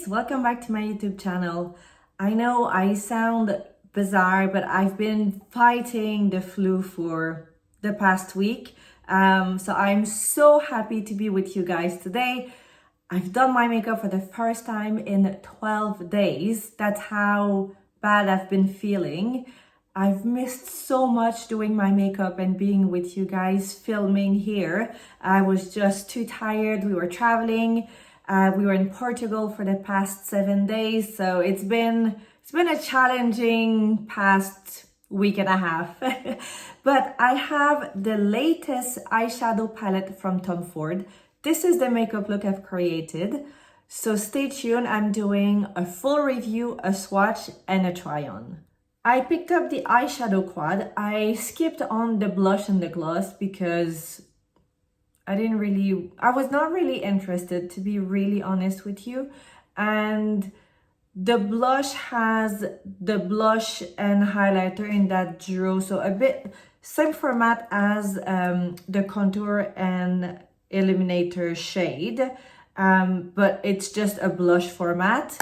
guys, welcome back to my YouTube channel. I know I sound bizarre, but I've been fighting the flu for the past week. So I'm so happy to be with you guys today. I've done my makeup for the first time in 12 days. That's how bad I've been feeling. I've missed so much doing my makeup and being with you guys filming here. I was just too tired. We were traveling. We were in Portugal for the past 7 days. So it's been a challenging past week and a half. But I have the latest eyeshadow palette from Tom Ford. This is the makeup look I've created. So stay tuned. I'm doing a full review, a swatch, and a try on. I picked up the eyeshadow quad. I skipped on the blush and the gloss because I was not really interested, to be really honest with you. And the blush has the blush and highlighter in that duo, so a bit same format as the Contour and Illuminator shade, but it's just a blush format.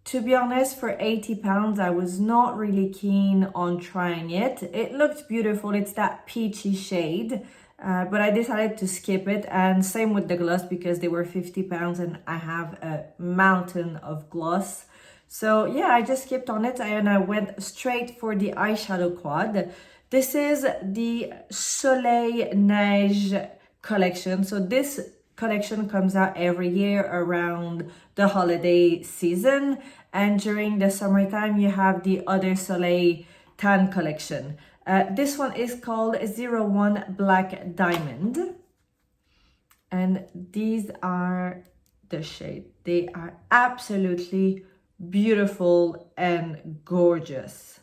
To be honest, for £80, I was not really keen on trying it. It looked beautiful. It's that peachy shade, but I decided to skip it. And same with the gloss because they were £50 and I have a mountain of gloss. So yeah, I just skipped on it and I went straight for the eyeshadow quad. This is the Soleil Neige collection. So this collection comes out every year around the holiday season, and during the summertime you have the other Soleil tan collection. This one is called 01 Black Diamond, and these are the shade. They are absolutely beautiful and gorgeous.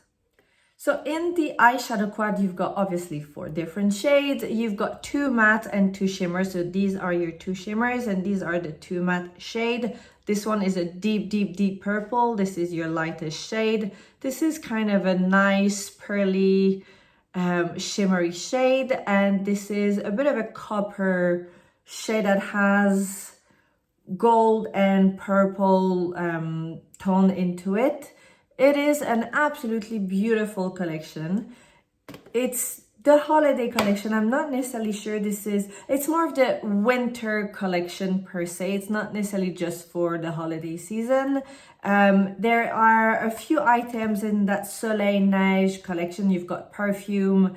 So in the eyeshadow quad, you've got obviously 4 different shades. You've got 2 matte and 2 shimmers. So these are your 2 shimmers and these are the 2 matte shade. This one is a deep, deep, deep purple. This is your lightest shade. This is kind of a nice pearly, shimmery shade. And this is a bit of a copper shade that has gold and purple tone into it. It is an absolutely beautiful collection. It's the holiday collection. I'm not necessarily sure it's more of the winter collection per se. It's not necessarily just for the holiday season. There are a few items in that Soleil Neige collection. You've got perfume.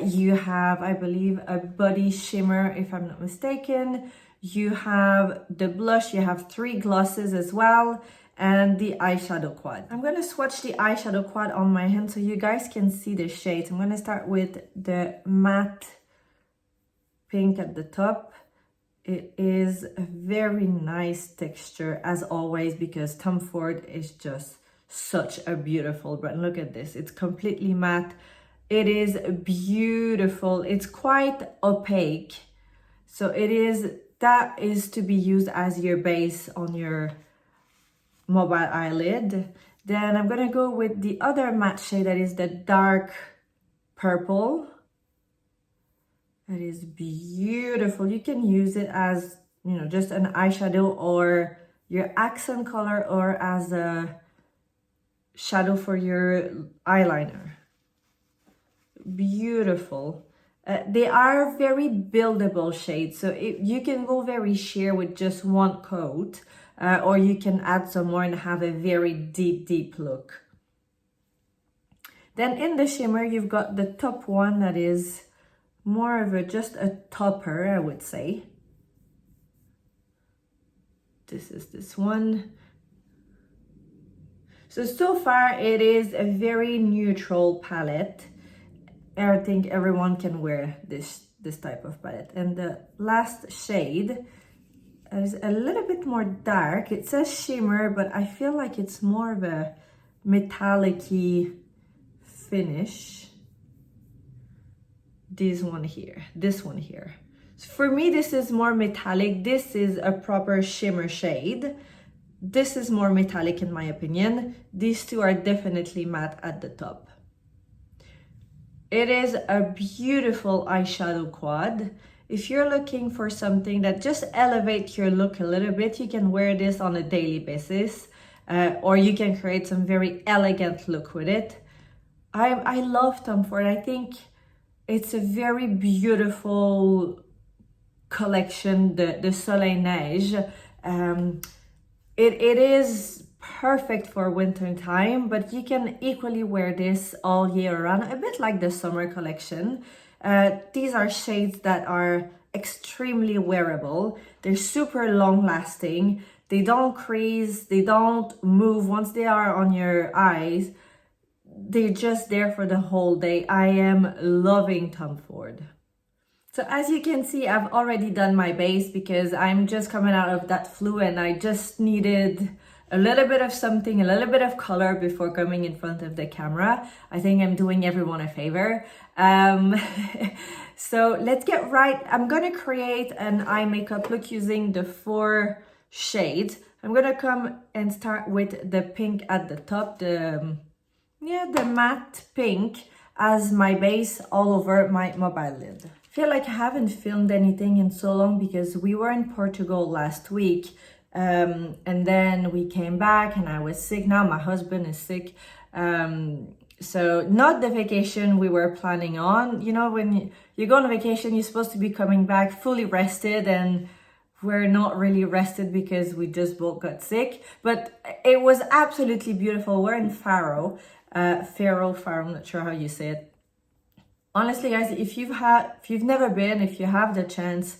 You have, I believe, a body shimmer, if I'm not mistaken. You have the blush. You have 3 glosses as well. And the eyeshadow quad. I'm going to swatch the eyeshadow quad on my hand so you guys can see the shades. I'm going to start with the matte pink at the top. It is a very nice texture as always because Tom Ford is just such a beautiful brand. Look at this. It's completely matte. It is beautiful. It's quite opaque. So that is to be used as your base on your mobile eyelid. Then I'm gonna go with the other matte shade that is the dark purple. That is beautiful. You can use it as, you know, just an eyeshadow or your accent color or as a shadow for your eyeliner. Beautiful. They are very buildable shades, so you can go very sheer with just one coat. Or you can add some more and have a very deep, deep look. Then in the shimmer, you've got the top one that is more of just a topper, I would say. This is this one. So far it is a very neutral palette. I think everyone can wear this type of palette. And the last shade is a little bit more dark. It says shimmer, but I feel like it's more of a metallic-y finish. This one here. So for me, this is more metallic. This is a proper shimmer shade. This is more metallic in my opinion. These two are definitely matte at the top. It is a beautiful eyeshadow quad. If you're looking for something that just elevates your look a little bit, you can wear this on a daily basis. or you can create some very elegant look with it. I love Tom Ford. I think it's a very beautiful collection, the Soleil Neige. It is perfect for winter time, but you can equally wear this all year round, a bit like the summer collection. These are shades that are extremely wearable. They're super long lasting. They don't crease, they don't move once they are on your eyes. They're just there for the whole day. I am loving Tom Ford. So as you can see, I've already done my base because I'm just coming out of that flu and I just needed a little bit of something, a little bit of color before coming in front of the camera. I think I'm doing everyone a favor. So let's get right. I'm gonna create an eye makeup look using the 4 shades. I'm gonna come and start with the pink at the top, the matte pink as my base all over my mobile lid. I feel like I haven't filmed anything in so long because we were in Portugal last week, and then we came back and I was sick. Now my husband is sick, so not the vacation we were planning on. You know, when you go on vacation, you're supposed to be coming back fully rested, and we're not really rested because we just both got sick. But it was absolutely beautiful. We're in Faro, I'm not sure how you say it. Honestly, guys, if you've never been, if you have the chance,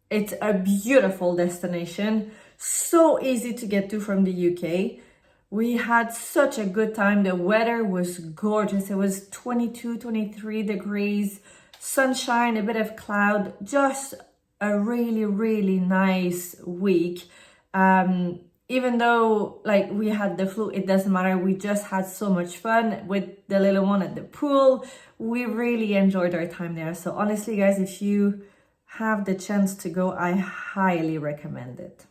it's a beautiful destination. So easy to get to from the UK. We had such a good time. The weather was gorgeous. It was 22, 23 degrees, sunshine, a bit of cloud, just a really, really nice week. Even though like we had the flu, it doesn't matter. We just had so much fun with the little one at the pool. We really enjoyed our time there. So honestly, guys, if you have the chance to go, I highly recommend it.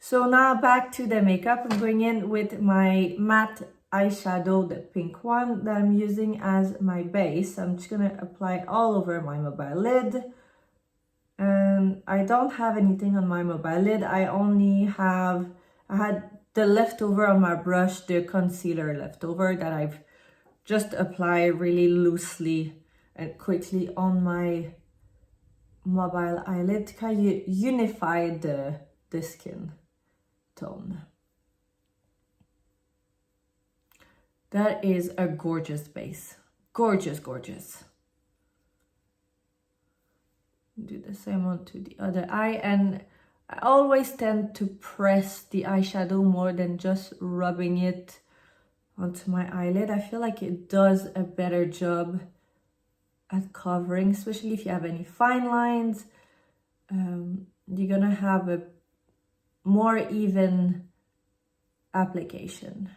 So now back to the makeup. I'm going in with my matte eyeshadow, the pink one that I'm using as my base. I'm just gonna apply all over my mobile lid. And I don't have anything on my mobile lid. I had the leftover on my brush, the concealer leftover that I've just applied really loosely and quickly on my mobile eyelid to kind of unify the skin tone. That is a gorgeous base. Gorgeous, gorgeous. Do the same one to the other eye, and I always tend to press the eyeshadow more than just rubbing it onto my eyelid. I feel like it does a better job at covering, especially if you have any fine lines. You're gonna have a more even application.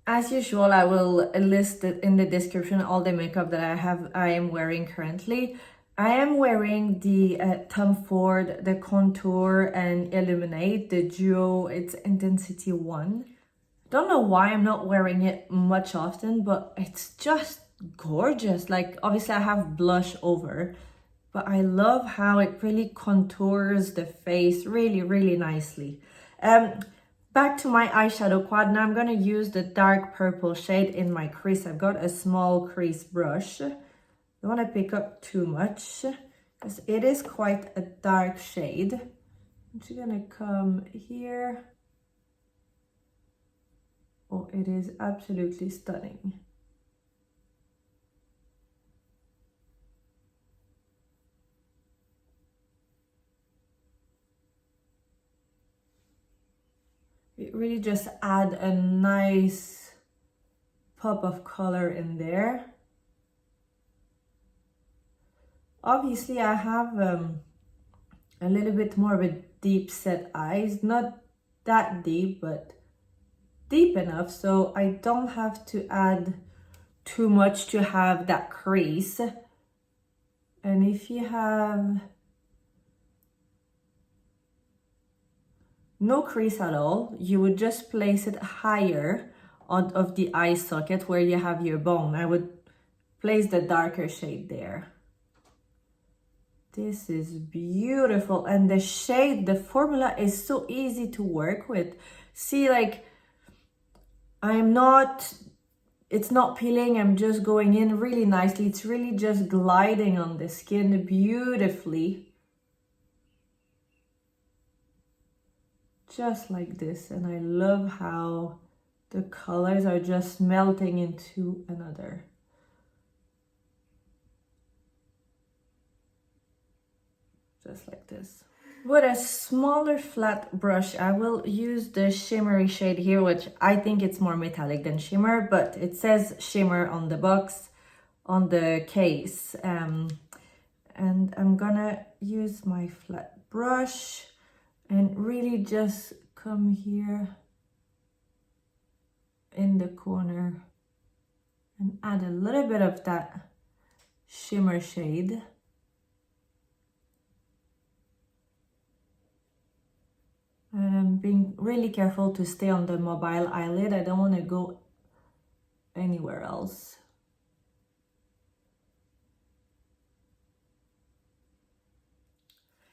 As usual, I will list it in the description all the makeup that I am wearing currently. I am wearing the Tom Ford, the Contour and Illuminate, the Duo, it's Intensity 1. Don't know why I'm not wearing it much often, but it's just gorgeous. Like, obviously I have blush over, but I love how it really contours the face really, really nicely. Back to my eyeshadow quad. Now I'm going to use the dark purple shade in my crease. I've got a small crease brush. Don't want to pick up too much because it is quite a dark shade. I'm just gonna come here. Oh, it is absolutely stunning. It really just adds a nice pop of color in there. Obviously, I have a little bit more of a deep set eyes, not that deep, but deep enough so I don't have to add too much to have that crease. And if you have no crease at all, you would just place it higher out of the eye socket where you have your bone. I would place the darker shade there. This is beautiful, and the shade, the formula is so easy to work with. See, like, it's not peeling, I'm just going in really nicely. It's really just gliding on the skin beautifully. Just like this. And I love how the colors are just melting into another. Just like this. With a smaller flat brush, I will use the shimmery shade here, which I think it's more metallic than shimmer, but it says shimmer on the box, on the case. And I'm gonna use my flat brush and really just come here in the corner and add a little bit of that shimmer shade. And I'm being really careful to stay on the mobile eyelid. I don't want to go anywhere else.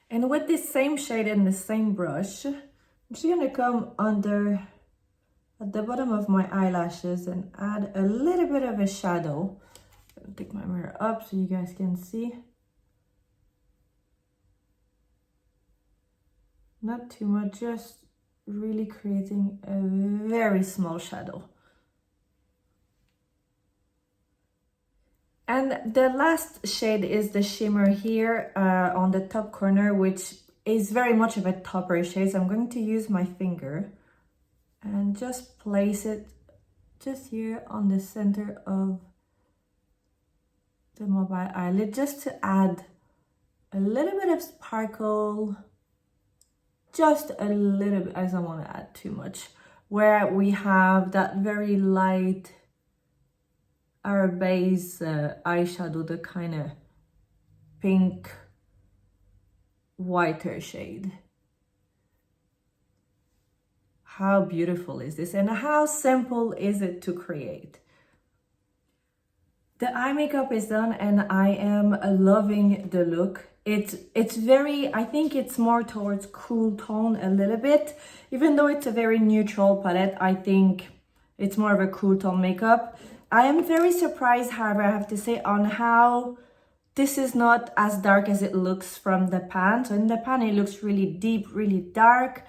And with this same shade and the same brush, I'm just going to come under at the bottom of my eyelashes and add a little bit of a shadow. I'll take my mirror up so you guys can see. Not too much, just really creating a very small shadow. And the last shade is the shimmer here on the top corner, which is very much of a topper shade. So I'm going to use my finger and just place it just here on the center of the mobile eyelid, just to add a little bit of sparkle. Just a little bit, I don't want to add too much, where we have that very light base eyeshadow, the kind of pink whiter shade. How beautiful is this, and how simple is it to create? The eye makeup is done and I am loving the look. It's very, I think it's more towards cool tone a little bit. Even though it's a very neutral palette, I think it's more of a cool tone makeup. I am very surprised, however, I have to say, on how this is not as dark as it looks from the pan. So in the pan, it looks really deep, really dark.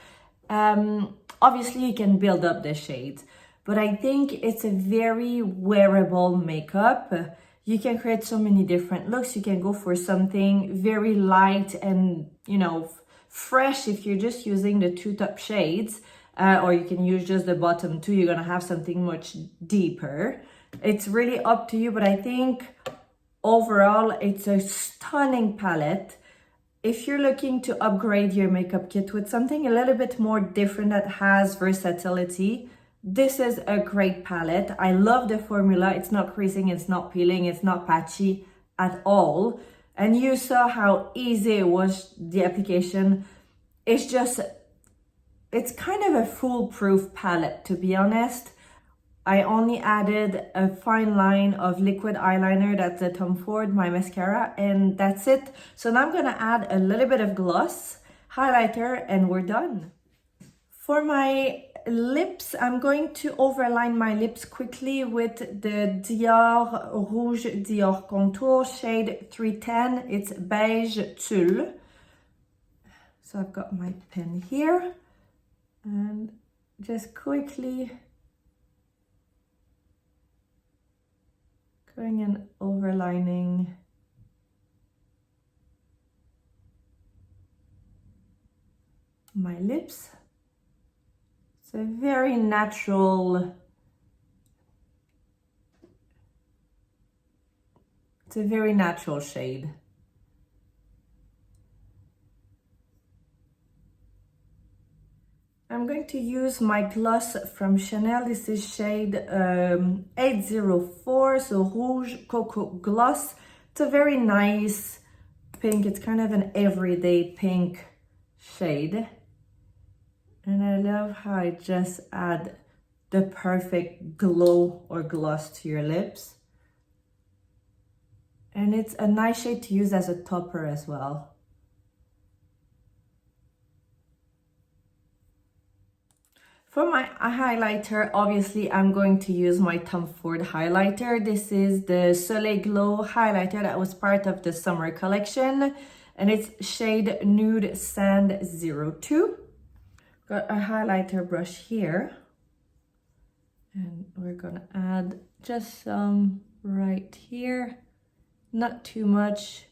Obviously, you can build up the shades, but I think it's a very wearable makeup. You can create so many different looks. You can go for something very light and, you know, fresh if you're just using the two top shades, or you can use just the bottom two. You're gonna have something much deeper. It's really up to you, but I think overall it's a stunning palette. If you're looking to upgrade your makeup kit with something a little bit more different that has versatility, this is a great palette. I love the formula. It's not creasing, it's not peeling, it's not patchy at all. And you saw how easy it was, the application. It's kind of a foolproof palette, to be honest. I only added a fine line of liquid eyeliner, that's the Tom Ford, my mascara, and that's it. So now I'm gonna add a little bit of gloss, highlighter, and we're done. For my lips, I'm going to overline my lips quickly with the DIOR Rouge DIOR Contour shade 310. It's beige tulle. So I've got my pen here and just quickly going and overlining my lips. It's a very natural, shade. I'm going to use my gloss from Chanel. This is shade 804, so Rouge Cocoa Gloss. It's a very nice pink. It's kind of an everyday pink shade. And I love how I just add the perfect glow or gloss to your lips. And it's a nice shade to use as a topper as well. For my highlighter, obviously I'm going to use my Tom Ford highlighter. This is the Soleil Glow highlighter that was part of the summer collection, and it's shade Nude Sand 02. Got a highlighter brush here, and we're gonna add just some right here, not too much.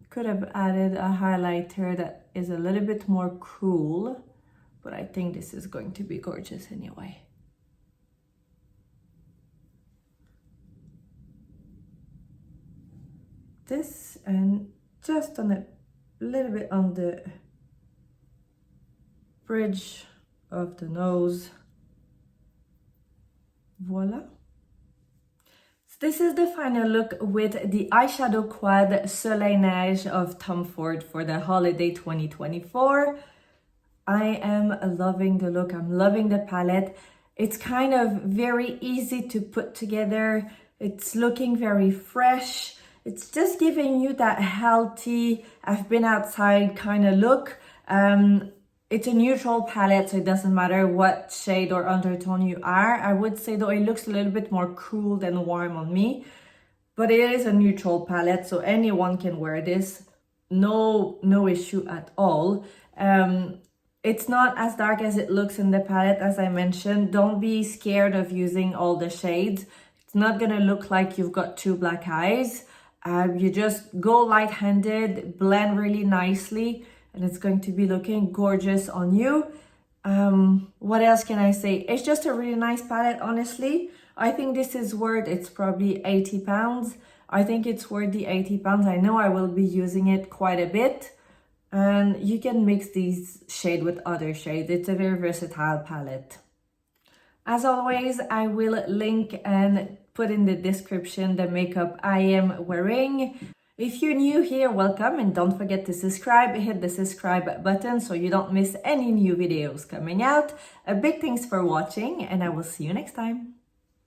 Could have added a highlighter that is a little bit more cool, but I think this is going to be gorgeous anyway. This, and just on a little bit on the bridge of the nose. Voila. So this is the final look with the eyeshadow quad Soleil Neige of Tom Ford for the holiday 2024. I am loving the look. I'm loving the palette. It's kind of very easy to put together. It's looking very fresh. It's just giving you that healthy, I've been outside kind of look. It's a neutral palette, so it doesn't matter what shade or undertone you are. I would say though it looks a little bit more cool than warm on me, but it is a neutral palette, so anyone can wear this. No issue at all. It's not as dark as it looks in the palette, as I mentioned. Don't be scared of using all the shades. It's not gonna look like you've got two black eyes. You just go light-handed, blend really nicely, and it's going to be looking gorgeous on you. What else can I say? It's just a really nice palette, honestly. I think this is worth, it's probably £80. I think it's worth the £80. I know I will be using it quite a bit. And you can mix these shades with other shades. It's a very versatile palette. As always, I will link and put in the description the makeup I am wearing. If you're new here, welcome, and don't forget to subscribe. Hit the subscribe button so you don't miss any new videos coming out. A big thanks for watching, and I will see you next time.